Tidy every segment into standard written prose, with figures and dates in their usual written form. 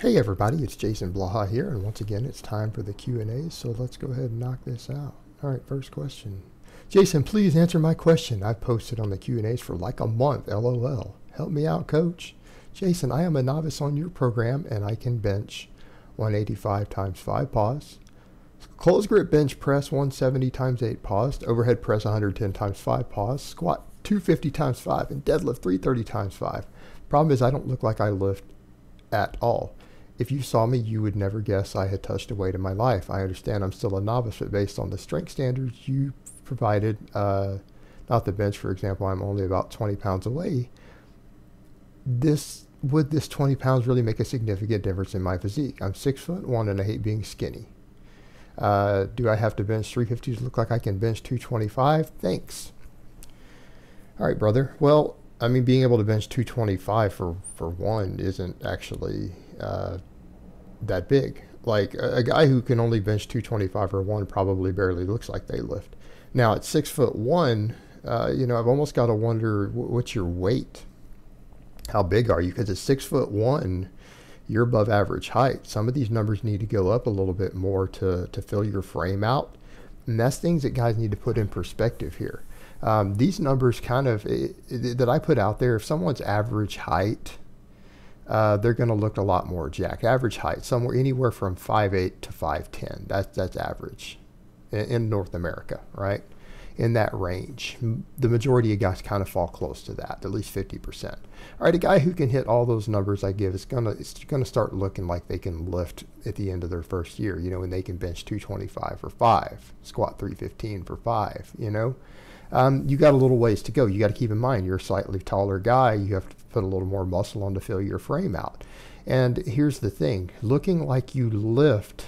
Hey everybody, it's Jason Blaha here, and once again it's time for the Q&As, so let's go ahead and knock this out. Alright, first question. Jason, please answer my question. I've posted on the Q&As for like a month, LOL. Help me out, coach. Jason, I am a novice on your program, and I can bench 185 times 5 pause, close grip bench press 170 times 8 paused, overhead press 110 times 5 pause, squat 250 times 5, and deadlift 330 times 5. Problem is I don't look like I lift at all. If you saw me, you would never guess I had touched a weight in my life. I understand I'm still a novice, but based on the strength standards you provided, not the bench, for example, I'm only about 20 pounds away. Would this 20 pounds really make a significant difference in my physique? I'm 6'1" and I hate being skinny. Do I have to bench 350 to look like I can bench 225? Thanks. All right, brother. Well, I mean, being able to bench 225 for one isn't actually that big. Like a guy who can only bench 225 for one probably barely looks like they lift. Now at 6'1", you know, I've almost got to wonder what's your weight? How big are you? Because at 6'1", you're above average height. Some of these numbers need to go up a little bit more to fill your frame out. And that's things that guys need to put in perspective here. These numbers kind of that I put out there, if someone's average height, they're going to look a lot more jacked. Average height, somewhere anywhere from 5'8" to 5'10". That's average in North America, right? In that range. The majority of guys kind of fall close to that, at least 50%. All right, a guy who can hit all those numbers I give, it's gonna start looking like they can lift at the end of their first year, you know, when they can bench 225 for 5, squat 315 for 5, you know. You got a little ways to go. You got to keep in mind you're a slightly taller guy. You have to put a little more muscle on to fill your frame out. And here's the thing, looking like you lift,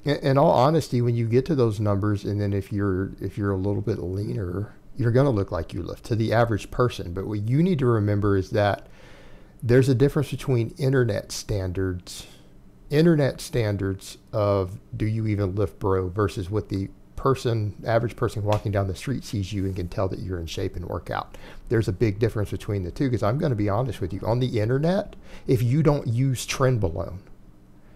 in all honesty, when you get to those numbers, and then if you're a little bit leaner, you're going to look like you lift to the average person. But what you need to remember is that there's a difference between internet standards of do you even lift, bro, versus what the average person walking down the street sees you and can tell that you're in shape and work out. There's a big difference between the two, because I'm going to be honest with you. On the internet, if you don't use trenbolone,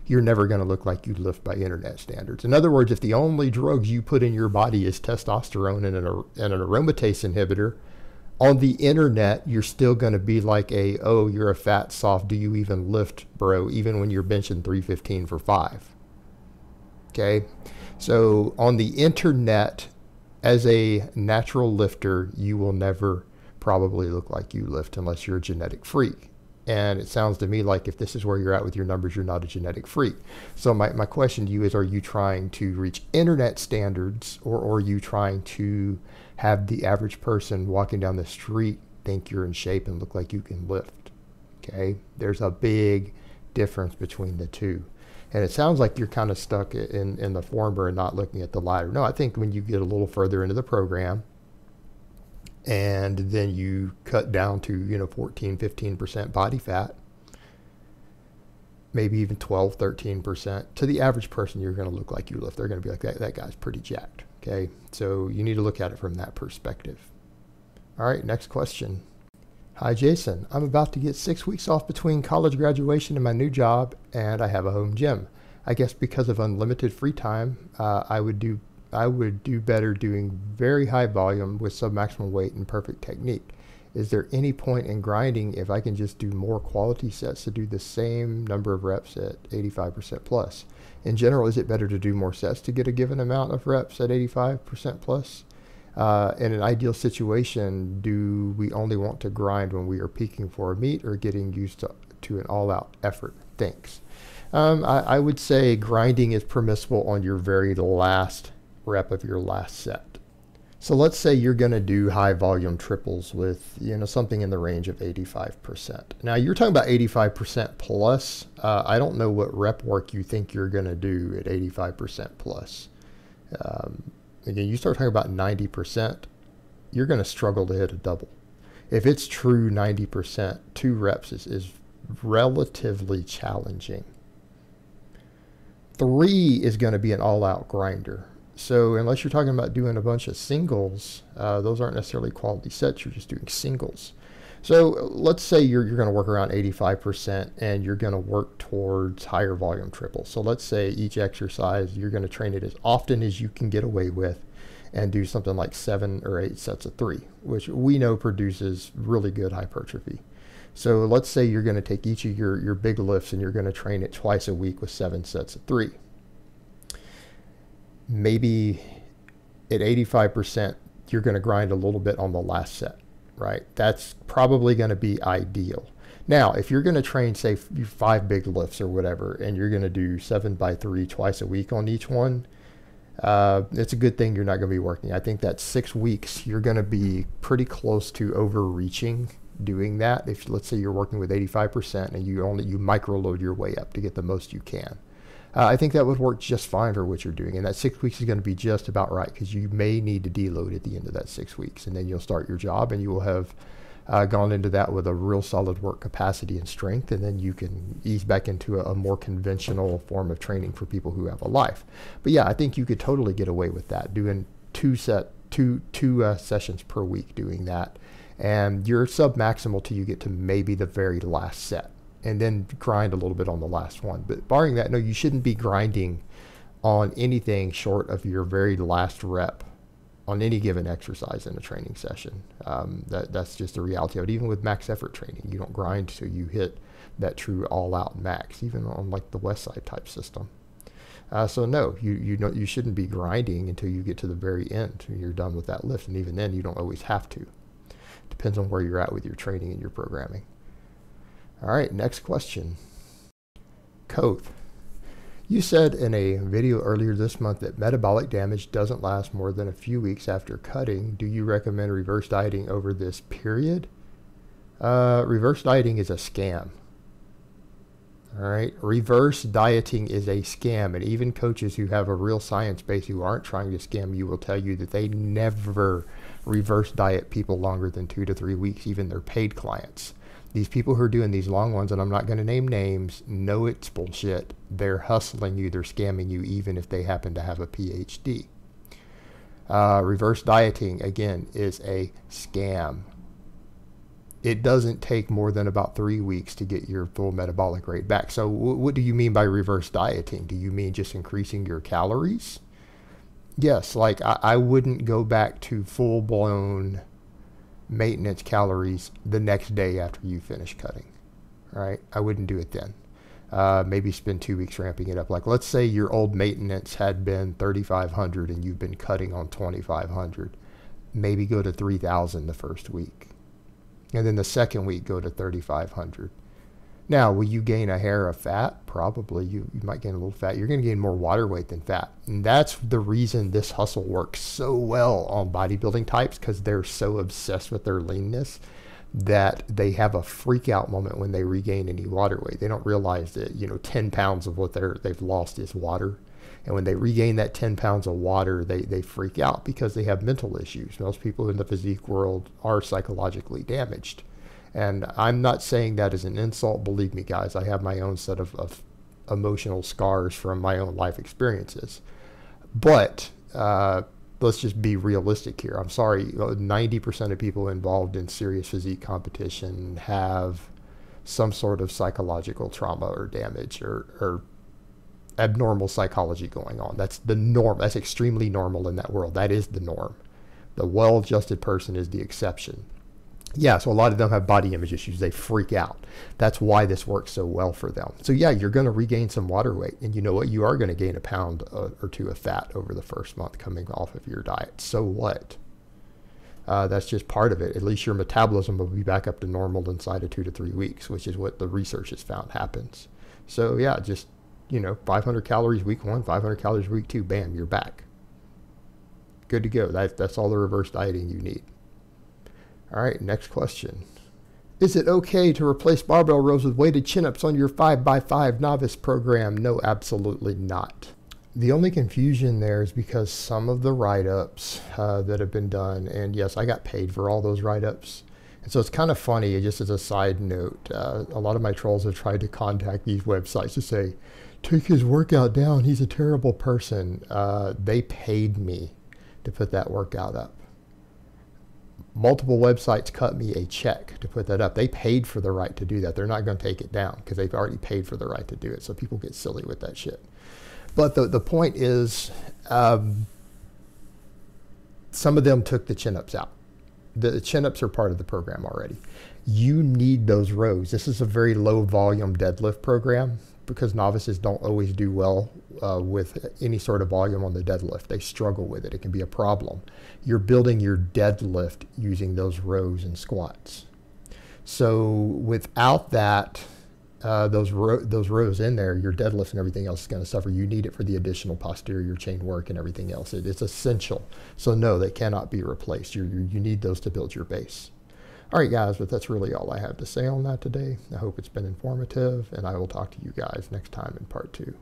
you're never going to look like you lift by internet standards. In other words, if the only drugs you put in your body is testosterone and an aromatase inhibitor, on the internet, you're still going to be like oh, you're a fat, soft, do you even lift, bro, even when you're benching 315 for 5. Okay? So on the internet, as a natural lifter, you will never probably look like you lift unless you're a genetic freak. And it sounds to me like if this is where you're at with your numbers, you're not a genetic freak. So my question to you is, are you trying to reach internet standards, or are you trying to have the average person walking down the street think you're in shape and look like you can lift? Okay, there's a big difference between the two. And it sounds like you're kind of stuck in the former and not looking at the latter. No, I think when you get a little further into the program and then you cut down to, you know, 14, 15% body fat, maybe even 12, 13%, to the average person, you're going to look like you lift. They're going to be like, that guy's pretty jacked. Okay, so you need to look at it from that perspective. All right, next question. Hi Jason, I'm about to get 6 weeks off between college graduation and my new job, and I have a home gym. I guess because of unlimited free time, I would do better doing very high volume with submaximal weight and perfect technique. Is there any point in grinding if I can just do more quality sets to do the same number of reps at 85% plus? In general, is it better to do more sets to get a given amount of reps at 85% plus? In an ideal situation, do we only want to grind when we are peaking for a meet or getting used to an all-out effort? Thanks. I would say grinding is permissible on your very last rep of your last set. So let's say you're going to do high volume triples with, you know, something in the range of 85%. Now you're talking about 85% plus. I don't know what rep work you think you're going to do at 85% plus. Again, you start talking about 90%, you're going to struggle to hit a double. If it's true 90%, 2 reps is relatively challenging. 3 is going to be an all-out grinder. So unless you're talking about doing a bunch of singles, those aren't necessarily quality sets, you're just doing singles. So let's say you're going to work around 85% and you're going to work towards higher volume triples. So let's say each exercise, you're going to train it as often as you can get away with and do something like 7 or 8 sets of 3, which we know produces really good hypertrophy. So let's say you're going to take each of your big lifts and you're going to train it twice a week with 7 sets of 3. Maybe at 85%, you're going to grind a little bit on the last set, right? That's probably going to be ideal. Now, if you're going to train, say, 5 big lifts or whatever, and you're going to do 7 by 3 twice a week on each one, it's a good thing you're not going to be working. I think that 6 weeks, you're going to be pretty close to overreaching doing that. If let's say you're working with 85% and you micro load your way up to get the most you can. I think that would work just fine for what you're doing. And that 6 weeks is going to be just about right, because you may need to deload at the end of that 6 weeks. And then you'll start your job and you will have gone into that with a real solid work capacity and strength. And then you can ease back into a more conventional form of training for people who have a life. But yeah, I think you could totally get away with that, doing two sessions per week doing that. And you're sub-maximal till you get to maybe the very last set, and then grind a little bit on the last one. But barring that, no, you shouldn't be grinding on anything short of your very last rep on any given exercise in a training session. That's just the reality of it. Even with max effort training, you don't grind till you hit that true all-out max, even on like the West Side type system. So no, you shouldn't be grinding until you get to the very end. You're done with that lift, and even then, you don't always have to. Depends on where you're at with your training and your programming. All right, next question. Coath. You said in a video earlier this month that metabolic damage doesn't last more than a few weeks after cutting. Do you recommend reverse dieting over this period? Reverse dieting is a scam. All right, reverse dieting is a scam, and even coaches who have a real science base who aren't trying to scam you will tell you that they never reverse diet people longer than 2 to 3 weeks, even their paid clients. These people who are doing these long ones, and I'm not going to name names, know it's bullshit. They're hustling you, they're scamming you, even if they happen to have a PhD. Reverse dieting, again, is a scam. It doesn't take more than about 3 weeks to get your full metabolic rate back. So what do you mean by reverse dieting? Do you mean just increasing your calories? Yes, like I wouldn't go back to full-blown maintenance calories the next day after you finish cutting, right? I wouldn't do it then. Maybe spend 2 weeks ramping it up. Like, let's say your old maintenance had been 3,500 and you've been cutting on 2,500. Maybe go to 3,000 the first week. And then the second week, go to 3,500. Now, will you gain a hair of fat? Probably. You might gain a little fat. You're going to gain more water weight than fat. And that's the reason this hustle works so well on bodybuilding types, because they're so obsessed with their leanness that they have a freak out moment when they regain any water weight. They don't realize that, 10 pounds of what they've lost is water. And when they regain that 10 pounds of water, they freak out because they have mental issues. Most people in the physique world are psychologically damaged. And I'm not saying that as an insult. Believe me, guys, I have my own set of emotional scars from my own life experiences. But let's just be realistic here. I'm sorry, 90% of people involved in serious physique competition have some sort of psychological trauma or damage or abnormal psychology going on. That's the norm. That's extremely normal in that world. That is the norm. The well-adjusted person is the exception. Yeah, so a lot of them have body image issues. They freak out. That's why this works so well for them. So yeah, you're going to regain some water weight. And you know what? You are going to gain a pound or two of fat over the first month coming off of your diet. So what? That's just part of it. At least your metabolism will be back up to normal inside of 2 to 3 weeks, which is what the research has found happens. So yeah, just 500 calories week 1, 500 calories week 2, bam, you're back. Good to go. That's all the reverse dieting you need. All right, next question. Is it okay to replace barbell rows with weighted chin-ups on your 5x5 novice program? No, absolutely not. The only confusion there is because some of the write-ups that have been done, and yes, I got paid for all those write-ups. And so it's kind of funny, just as a side note, a lot of my trolls have tried to contact these websites to say, take his workout down, he's a terrible person. They paid me to put that workout up. Multiple websites cut me a check to put that up. They paid for the right to do that. They're not going to take it down because they've already paid for the right to do it. So people get silly with that shit. But the point is, some of them took the chin-ups out. The chin-ups are part of the program already. You need those rows. This is a very low volume deadlift program because novices don't always do well with any sort of volume on the deadlift. They struggle with it. It can be a problem. You're building your deadlift using those rows and squats. So without that, those rows in there, your deadlift and everything else is going to suffer. You need it for the additional posterior chain work and everything else. It's essential. So no, they cannot be replaced. You need those to build your base. All right, guys, but that's really all I have to say on that today. I hope it's been informative, and I will talk to you guys next time in part 2.